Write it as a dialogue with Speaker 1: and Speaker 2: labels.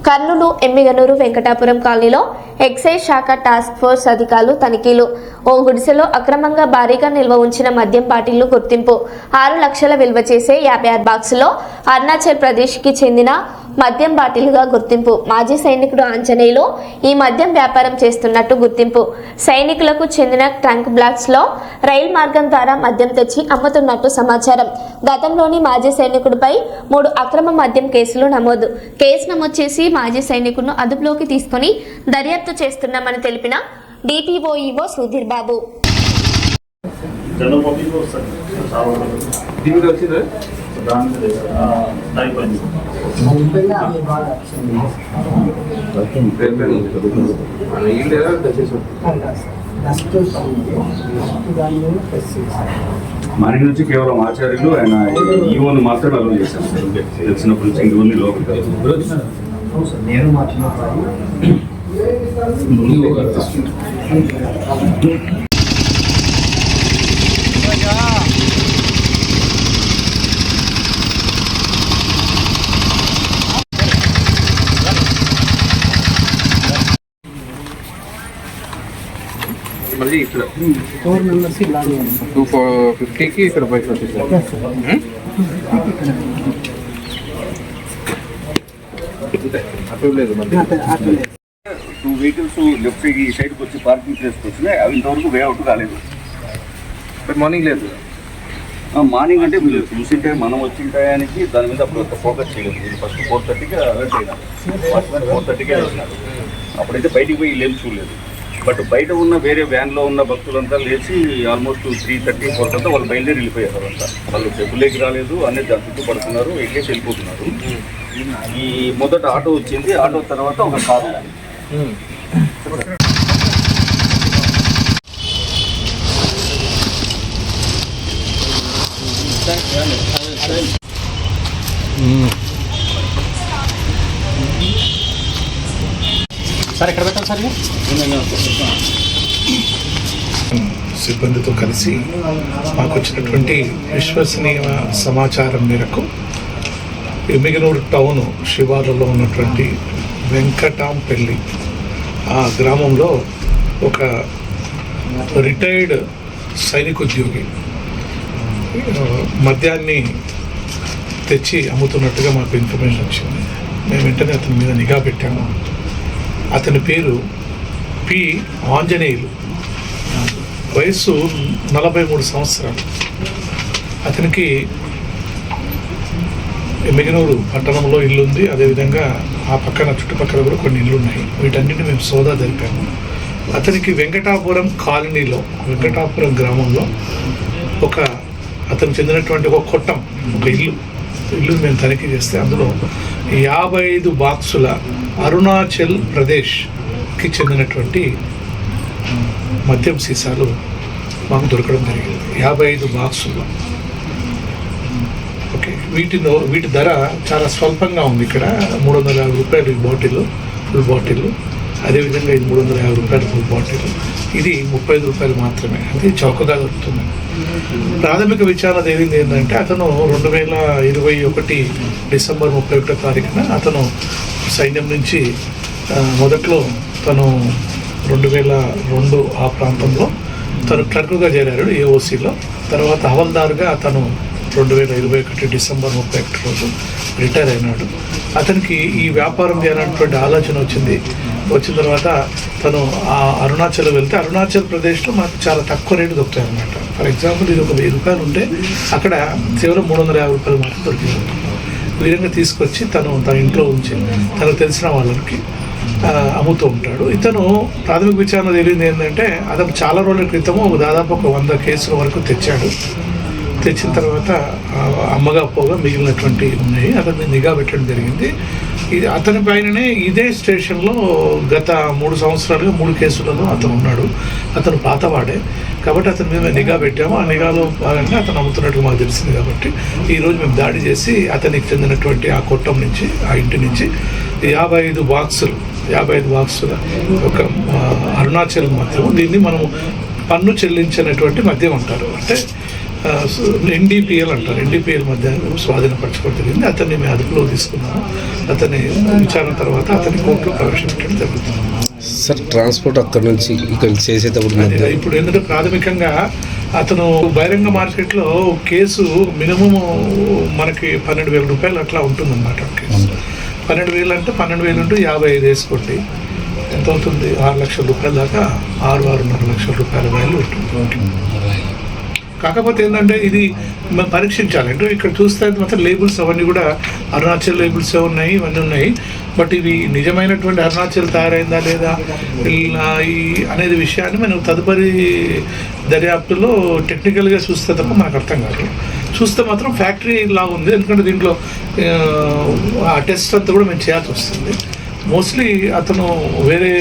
Speaker 1: కర్నూలు ఎమ్మిగనూరు వెంకటాపురం కాలనీలో ఎక్సైజ్ శాఖ task force అధికారులు తనిఖీలు. ఓ గుడిసెలో అక్రమంగా భారీగా నిల్వ ఉంచిన మద్యం బాటిళ్లు గుర్తింపు. 6 లక్షల విలువ చేసే 56 బాక్సులో అరుణాచల్ ప్రదేశ్కి చెందిన మద్యం బాటిల్గా గుర్తింపు. మాజీ సైనికుడు ఆంజనేయులు ఈ మద్యం వ్యాపారం చేస్తున్నట్టు గుర్తింపు. సైనికులకు చెందిన ట్రంక్ బ్లాక్స్ లో రైలు మార్గం ద్వారా మద్యం తెచ్చి అమ్ముతున్నట్టు సమాచారం. గతంలోని మాజీ సైనికుడిపై 3 అక్రమ మద్యం కేసులు నమోదు. కేసు నమోదు చేసి మాజీ సైనికుడిని అదుపులోకి తీసుకుని దర్యాప్తు చేస్తున్నామని తెలిపిన డిపిఓఈఓ సుధీర్ బాబు.
Speaker 2: మన నుంచి కేవలం ఆచార్యులు ఆయన ఈవోని మాత్రమే అలౌ చేశాను సార్. తెలిసినప్పటి నుంచి ఇంకొన్ని లోపలికి
Speaker 3: నేను మాట్లాడుతున్నాను.
Speaker 4: మళ్ళీ ఇక్కడ
Speaker 3: 4 మెంబర్స్
Speaker 4: 250కి ఇక్కడ 550 అటు లేదు మళ్ళీ
Speaker 2: 2 వెహికల్స్ లెఫ్ట్ ఈ సైడ్కి వచ్చి పార్కింగ్ ప్లేస్కి వచ్చినాయి. అవి ఇంతవరకు వే అవుట్ కాలేదు.
Speaker 4: మార్నింగ్ లేదు.
Speaker 2: మార్నింగ్ అంటే మీరు చూసింటే మనం వచ్చిన టయానికి దాని మీద అప్పుడు ఫోకస్ చేయలేదు. మీరు ఫస్ట్ 4:30కి అలర్ట్ అయినారు. ఫస్ట్ 4:30కే వేసినారు. అప్పుడైతే బయటికి పోయి లేని చూడలేదు. బట్ బయట ఉన్న వేరే వ్యాన్లో ఉన్న భక్తులంతా లేచి ఆల్మోస్ట్ 3:30, 4 వాళ్ళు బయలుదేరి వెళ్ళిపోయారు. అంతా వాళ్ళు డబ్బులేకి రాలేదు, అన్నీ చుట్టూ పడుతున్నారు, ఎక్కేసి వెళ్ళిపోతున్నారు. ఈ మొదట ఆటో వచ్చింది. ఆటో తర్వాత ఒక కారు.
Speaker 3: సార్ ఎక్కడ పెట్టాలి సార్?
Speaker 5: సిబ్బందితో కలిసి మాకు వచ్చినటువంటి విశ్వసనీయ సమాచారం మేరకు ఎమ్మిగనూరు టౌన్ శివార్లలో ఉన్నటువంటి వెంకటాంపల్లి ఆ గ్రామంలో ఒక రిటైర్డ్ సైనికోద్యోగి మద్యాన్ని తెచ్చి అమ్ముతున్నట్టుగా మాకు ఇన్ఫర్మేషన్ వచ్చింది. మేము వెంటనే అతని మీద నిఘా పెట్టాము. అతని పేరు పి ఆంజనేయులు, వయస్సు 43 సంవత్సరాలు. అతనికి ఎమ్మిగనూరు పట్టణంలో ఇల్లు ఉంది. అదేవిధంగా ఆ పక్కన చుట్టుపక్కల కూడా కొన్ని ఇల్లు ఉన్నాయి. వీటన్నిటిని మేము సోదా జరిపాము. అతనికి వెంకటాపురం కాలనీలో, వెంకటాపురం గ్రామంలో అతను చెందినటువంటి ఒక కొట్టం, ఒక ఇల్లు మేము తనిఖీ చేస్తే అందులో 55 బాక్సుల అరుణాచల్ ప్రదేశ్కి చెందినటువంటి మద్యం సీసాలు మాకు దొరకడం జరిగింది. 55 బాక్సుల్లో. ఓకే, వీటి ధర చాలా స్వల్పంగా ఉంది. ఇక్కడ 350 రూపాయలు ఈ బాటిల్, ఫుల్ బాటిల్. అదేవిధంగా ఇది 350 రూపాయలు ఫుల్ బాటిల్. ఇది 35 రూపాయలు మాత్రమే. అది చౌకగా దొరుకుతుంది. ప్రాథమిక విచారణ తేలింది ఏంటంటే అతను 2021 డిసెంబర్ 31వ తారీఖున అతను సైన్యం నుంచి మొదట్లో తను 2002 ఆ ప్రాంతంలో తను క్లర్క్గా చేరాడు ఏఓసీలో. తర్వాత హవల్దారుగా అతను 2021 డిసెంబర్ 31 రోజు రిటైర్ అయినాడు. అతనికి ఈ వ్యాపారం చేయాలన్నటువంటి ఆలోచన వచ్చిన తర్వాత తను ఆ అరుణాచల్ వెళ్తే అరుణాచల్ ప్రదేశ్లో మనకు చాలా తక్కువ రేటు దొరుకుతాయి అన్నమాట. ఫర్ ఎగ్జాంపుల్ ఇది ఒక 1000 రూపాయలు ఉంటే అక్కడ కేవలం 350 రూపాయలు మాత్రం దొరికింది. ఈ విధంగా తీసుకొచ్చి తన ఇంట్లో ఉంచి తనకు తెలిసిన వాళ్ళకి అమ్ముతూ ఉంటాడు. ఇతను ప్రాథమిక విచారణ తెలియదు ఏంటంటే అతను చాలా రోజుల క్రితము దాదాపు ఒక 100 కేసుల వరకు తెచ్చిన తర్వాత అమ్మగా పోగా మిగిలినటువంటి ఉన్నాయి. అతన్ని నిఘా పెట్టడం జరిగింది. ఇది అతని పైననే ఇదే స్టేషన్లో గత 3 సంవత్సరాలుగా 3 కేసులలో అతను ఉన్నాడు. అతను పాతవాడే కాబట్టి అతని మీద నిఘా పెట్టాము. ఆ నిఘాలో భాగంగా అతను అమ్ముతున్నట్టుగా మాకు తెలిసింది. కాబట్టి ఈరోజు మేము దాడి చేసి అతనికి చెందినటువంటి ఆ కొట్టం నుంచి, ఆ ఇంటి నుంచి 55 బాక్సుల ఒక అరుణాచల్ మద్యం. దీన్ని మనము పన్ను చెల్లించినటువంటి మద్యం అంటారు. అంటే ఎన్డీపీఎల్ అంటారు, ఎన్డీపీఎల్ మధ్య స్వాధీనపరచుకోవడం జరిగింది. అతన్ని మేము అదుపులో తీసుకున్నాము. అతన్ని విచారణ తర్వాత అతన్ని కోర్టులో ప్రవేశపెట్టడం జరుగుతుంది.
Speaker 6: సార్ ట్రాన్స్పోర్ట్ అక్కడ నుంచి ఇక్కడ చేసేటప్పుడు
Speaker 5: అదే ఇప్పుడు ఎందుకంటే ప్రాథమికంగా అతను బహిరంగ మార్కెట్లో కేసు మినిమం మనకి 12,000 రూపాయలు అట్లా ఉంటుందన్నమాట. కేసు 12,000 అంటే 12,000 × 55 వేసుకోండి, ఎంత అవుతుంది? 6 లక్షల రూపాయల దాకా 6-6.5 లక్షల రూపాయల వాల్యూ ఉంటుంది. కాకపోతే ఏంటంటే ఇది మనం పరీక్షించాలి. అంటే ఇక్కడ చూస్తే మాత్రం లేబుల్స్ అవన్నీ కూడా అరుణాచల్ లేబుల్స్ ఉన్నాయి, ఇవన్నీ ఉన్నాయి. బట్ ఇవి నిజమైనటువంటి అరుణాచల్ తయారైందా లేదా ఈ అనేది విషయాన్ని మనం తదుపరి దర్యాప్తులో టెక్నికల్గా చూస్తే తప్ప మనకు అర్థం కాదు. చూస్తే మాత్రం ఫ్యాక్టరీ లాగా ఉంది, ఎందుకంటే దీంట్లో ఆ టెస్ట్ అంతా కూడా మేము చేయాల్సి వస్తుంది. మోస్ట్లీ అతను వేరే